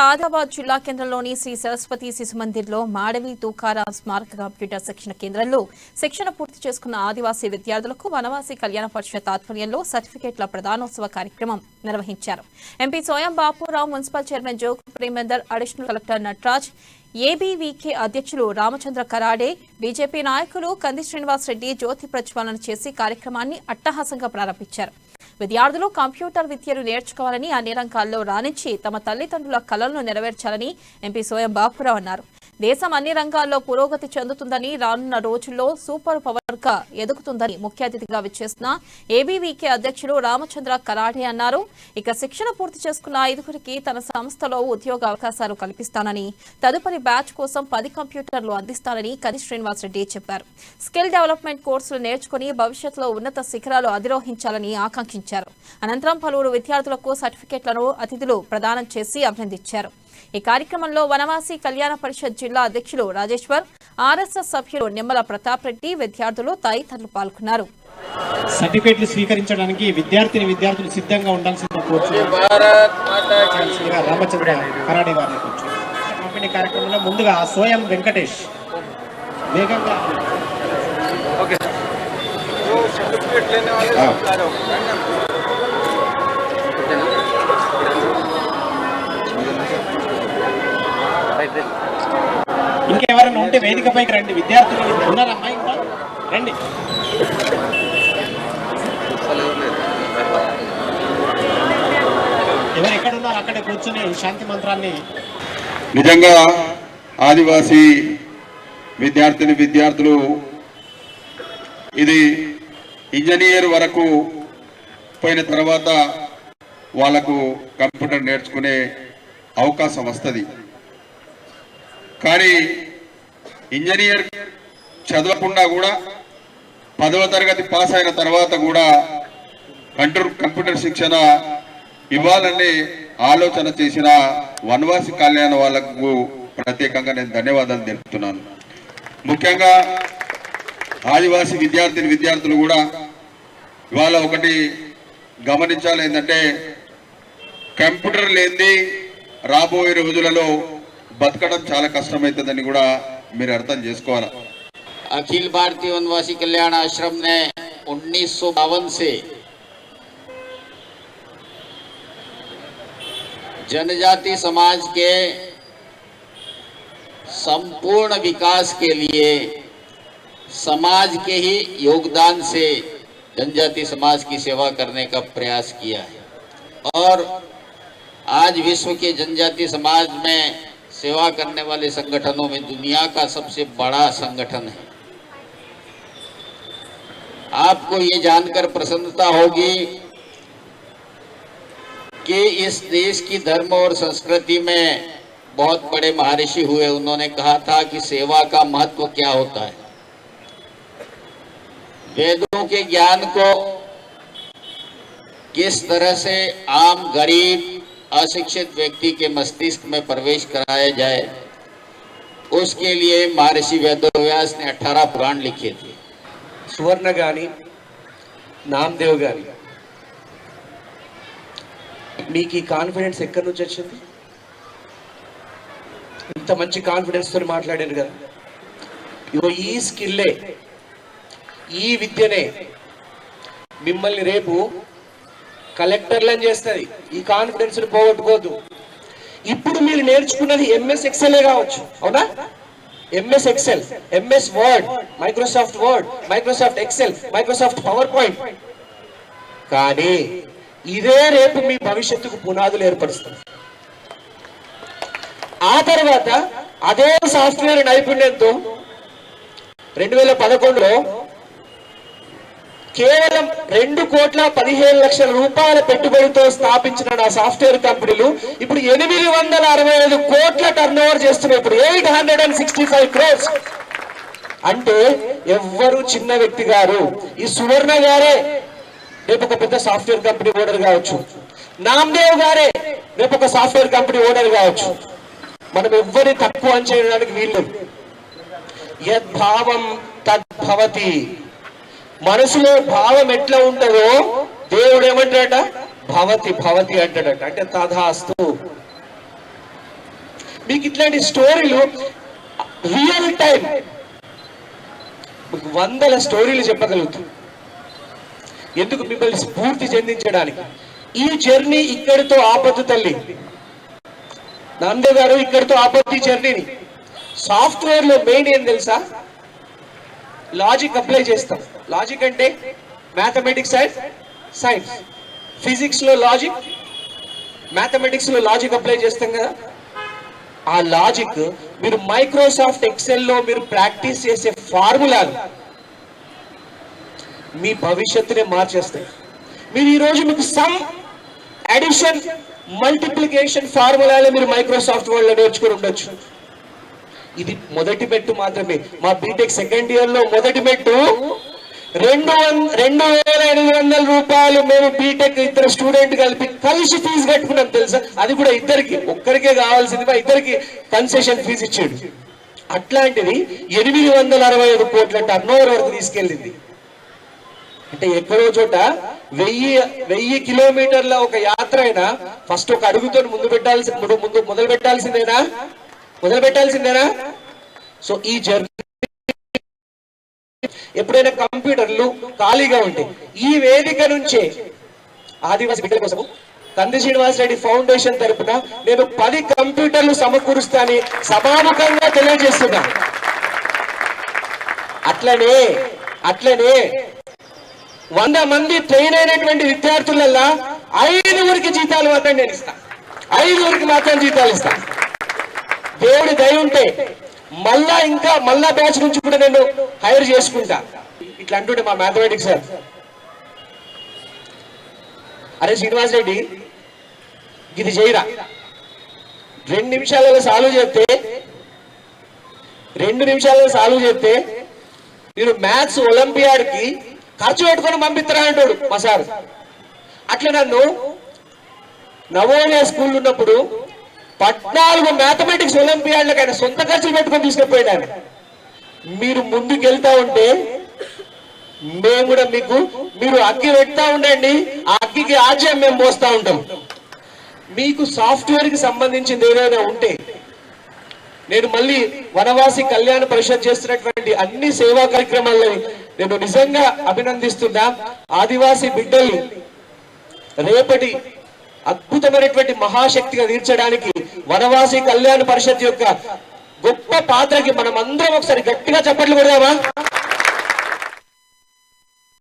ఆదిలాబాద్ జిల్లా కేంద్రంలోని శ్రీ సరస్వతి శిశు మందిర్లో మాడవి తుకారాం స్మారక కంప్యూటర్ శిక్షణ కేంద్రంలో శిక్షణ పూర్తి చేసుకున్న ఆదివాసీ విద్యార్థులకు వనవాసి కళ్యాణ పరిషత్ ఆధ్వర్యంలో సర్టిఫికెట్ల ప్రదానోత్సవ కార్యక్రమం నిర్వహించారు. MP Soyam Bapurao, municipal chairman Jogu Premender, additional collector Nataraj, ABVK అధ్యక్షులు రామచంద్ర కరాడే, బీజేపీ నాయకులు కంది శ్రీనివాస్ రెడ్డి జ్యోతి ప్రజ్వలన చేసి కార్యక్రమాన్ని అట్టహాసంగా ప్రారంభించారు. విద్యార్థులు కంప్యూటర్ విద్యను నేర్చుకోవాలని, అన్ని రంగాల్లో రాణించి తమ తల్లిదండ్రుల కలలను నెరవేర్చాలని ఎంపీ సోయం బాపురావు అన్నారు. దేశం అన్ని రంగాల్లో పురోగతి చెందుతుందని, రానున్న రోజుల్లో సూపర్ పవర్ గా ఎదుగుతుందని ముఖ్య అతిథిగా విచ్చేసిన ఏబీవీకే అధ్యక్షుడు రామచంద్ర కరాడే అన్నారు. ఇక శిక్షణ పూర్తి చేసుకున్న 5గురికి తన సంస్థలో ఉద్యోగ అవకాశాలు కల్పిస్తానని, తదుపరి బ్యాచ్ కోసం 10 కంప్యూటర్లు అందిస్తానని కంది శ్రీనివాస్ రెడ్డి చెప్పారు. స్కిల్ డెవలప్మెంట్ కోర్సులు నేర్చుకుని భవిష్యత్తులో ఉన్నత శిఖరాలు అధిరోహించాలని ఆకాంక్షించారు. అనంతరం పలువురు విద్యార్థులకు సర్టిఫికెట్లను అతిథులు ప్రదానం చేసి అభినందించారు. ఈ కార్యక్రమంలో వనవాసి కళ్యాణ పరిషత్ జిల్లా అధ్యక్షులు రాజేశ్వర్, ఆర్ఎస్ఎస్ సభ్యులు నిమ్మల ప్రతాప్ రెడ్డి, విద్యార్థులు తదితరులు పాల్గొన్నారు. సర్టిఫికెట్లు స్వీకరించడానికి విద్యార్థులు సిద్ధంగా ఉండాల్సిన రామచంద్ర కరాడే వారిని పంపిణీ కార్యక్రమంలో ముందుగా సోయం వెంకటేష్ వేగంగా ఇంకెవరైనా ఉంటే వేదికపైకి రండి. విద్యార్థులు ఉన్నారమ్మా, ఇంకా రండి. ఎవరు ఎక్కడున్నారు అక్కడే కూర్చుని శాంతి మంత్రాన్ని. నిజంగా ఆదివాసీ విద్యార్థులు ఇది ఇంజనీర్ వరకు పోయిన తర్వాత వాళ్ళకు కంప్యూటర్ నేర్చుకునే అవకాశం వస్తుంది. కానీ ఇంజనీర్ చదవకుండా కూడా 10వ తరగతి పాస్ అయిన తర్వాత కూడా కంప్యూటర్ శిక్షణ ఇవ్వాలని ఆలోచన చేసిన వనవాసి కళ్యాణ వాళ్ళకు ప్రత్యేకంగా నేను ధన్యవాదాలు తెలుపుతున్నాను. ముఖ్యంగా ఆదివాసీ విద్యార్థులు కూడా ఇవాళ ఒకటి గమనించాలి, ఏంటంటే కంప్యూటర్ లేనిది రాబోయే రోజులలో బతకడం చాలా కష్టమవుతుందని కూడా మీరు అర్థం చేసుకోవాలి. अखिल भारतीय वनवासी कल्याण आश्रम ने 1952 से जनजाति समाज के संपूर्ण विकास के लिए समाज के ही योगदान से जनजाति समाज की सेवा करने का प्रयास किया है और आज विश्व के जनजाति समाज में सेवा करने वाले संगठनों में दुनिया का सबसे बड़ा संगठन है। आपको ये जानकर प्रसन्नता होगी कि इस देश की धर्म और संस्कृति में बहुत बड़े महर्षि हुए, उन्होंने कहा था कि सेवा का महत्व क्या होता है। वेदों के ज्ञान को किस तरह से आम गरीब अशिक्षित व्यक्ति के मस्तिष्क में प्रवेश कराया जाए, उसके लिए महर्षि वेदव्यास ने 18 पुराण लिखे थे. సువర్ణ గాని నామదేవ్ గాని మీకు ఈ కాన్ఫిడెన్స్ ఎక్కడి నుంచి వచ్చింది? ఇంత మంచి కాన్ఫిడెన్స్ తో మాట్లాడారు కదా. ఇగో ఈ స్కిల్లే, ఈ విద్యనే మిమ్మల్ని రేపు కలెక్టర్లను చేస్తుంది. ఈ కాన్ఫిడెన్స్ పోగొట్టుకోవద్దు. ఇప్పుడు మీరు నేర్చుకున్నది ఎంఎస్ ఎక్సెల్ కావచ్చు, అవునా? MS Excel, MS word, Microsoft Excel, Microsoft power point. కానీ ఇదే రేపు మీ భవిష్యత్తుకు పునాదులు ఏర్పరుస్తుంది. ఆ తర్వాత అదే సాఫ్ట్వేర్ నైపుణ్యంతో 2011లో కేవలం 2,15,00,000 రూపాయల పెట్టుబడితో స్థాపించిన నా సాఫ్ట్వేర్ కంపెనీలు ఇప్పుడు 865 కోట్ల టర్న్ ఓవర్ చేస్తున్నాయి. ఇప్పుడు 865 crores. అంటే ఎవ్వరు చిన్న వ్యక్తి గారు. ఈ సువర్ణ గారే రేపు ఒక పెద్ద సాఫ్ట్వేర్ కంపెనీ ఓనర్ కావచ్చు, నామదేవ్ గారే రేపు ఒక సాఫ్ట్వేర్ కంపెనీ ఓనర్ కావచ్చు. మనం ఎవ్వరి తక్కువ అంచడానికి వీళ్ళు. యద్భావం తద్భవతి. మనసులో భావం ఎట్లా ఉంటుందో దేవుడు ఏమంటాడట? భవతి భవతి అంటాడట. అంటే తథాస్తు. మీకు ఇట్లాంటి స్టోరీలు రియల్ టైం మీకు వందల స్టోరీలు చెప్పగలుగుతాం. ఎందుకు? మిమ్మల్ని స్ఫూర్తి చెందించడానికి. ఈ జర్నీ ఇక్కడితో ఆపద్దు తల్లి. నందే గారు ఇక్కడితో ఆపద్దు ఈ జర్నీని. సాఫ్ట్వేర్ లో మెయిన్ ఏం తెలుసా? లాజిక్ అప్లై చేస్తాం. లాజిక్ అంటే మ్యాథమెటిక్స్ అండ్ సైన్స్. ఫిజిక్స్ లో లాజిక్, మ్యాథమెటిక్స్ లో లాజిక్ అప్లై చేస్తాం కదా. ఆ లాజిక్ మీరు మైక్రోసాఫ్ట్ ఎక్సెల్ లో మీరు ప్రాక్టీస్ చేసే ఫార్ములాలు మీ భవిష్యత్తునే మార్చేస్తాయి. మీరు ఈరోజు మీకు సమ్, అడిషన్, మల్టిప్లికేషన్ ఫార్ములాలు మీరు మైక్రోసాఫ్ట్ వర్డ్ లో నేర్చుకుని ఉండొచ్చు. ఇది మొదటి మెట్టు మాత్రమే. మా బీటెక్ సెకండ్ ఇయర్ లో మొదటి మెట్టు 2,800 రూపాయలు మేము బీటెక్ ఇద్దరు స్టూడెంట్ కలిసి ఫీజు కట్టుకున్నాం తెలుసా. అది కూడా ఇద్దరికి, ఒక్కరికే కావాల్సింది ఇద్దరికి కన్సెషన్ ఫీజు ఇచ్చాడు. అట్లాంటిది 865 కోట్ల టర్న్ ఓవర్ వరకు తీసుకెళ్ళింది. అంటే ఎక్కడో చోట 1000 కిలోమీటర్ల ఒక యాత్ర అయినా ఫస్ట్ ఒక అడుగుతో మొదలు పెట్టాల్సిందేనా? సో ఈ జర్నీ ఎప్పుడైనా కంప్యూటర్లు ఖాళీగా ఉంటాయి. ఈ వేదిక నుంచే ఆదివాసీ బిడ్డల కోసం తండ్రి శ్రీనివాసరెడ్డి ఫౌండేషన్ తరపున నేను 10 కంప్యూటర్లు సమకూరుస్తానని సభాముఖంగా తెలియజేస్తున్నా. అట్లనే 100 మంది ట్రైన్ అయినటువంటి విద్యార్థులల్లా 5 జీతాలు మాత్రం నేను ఇస్తా. 5 మాత్రం జీతాలు ఇస్తా. దేవుడి దయ ఉంటే మళ్ళా బ్యాచ్ నుంచి కూడా నేను హైర్ చేసుకుంటా. ఇట్లా అంటుండే మా మ్యాథమెటిక్స్ సార్, అరే శ్రీనివాస్ రెడ్డి ఇది చేయరా, 2 నిమిషాలలో సాల్వ్ చేస్తే నేను మ్యాథ్స్ ఒలింపియాడ్ కి ఖర్చు పెట్టుకొని పంపిస్తారా అంటాడు మా సార్. అట్లా నన్ను నవోదయ స్కూల్ ఉన్నప్పుడు 14 మ్యాథమెటిక్స్ ఒలింపియాడ్లకు ఆయన సొంత ఖర్చులు పెట్టుకొని తీసుకుపోయాడు. మీరు ముందుకు వెళ్తా ఉంటే మేము కూడా మీరు అగ్గి పెడతా ఉండండి, ఆ అగ్గికి ఆజ్యం మేము పోస్తా ఉంటాం. మీకు సాఫ్ట్వేర్ కి సంబంధించింది ఏదైనా ఉంటే నేను మళ్ళీ వనవాసి కళ్యాణ పరిషత్ చేస్తున్నటువంటి అన్ని సేవా కార్యక్రమాలని నేను నిజంగా అభినందిస్తున్నా. ఆదివాసీ బిడ్డల్ని రేపటి అద్భుతమైనటువంటి మహాశక్తిగా తీర్చడానికి వనవాసి కళ్యాణ పరిషత్ యొక్క గొప్ప పాత్రకి మనం అందరం ఒకసారి గట్టిగా చప్పట్లు కొడదామా?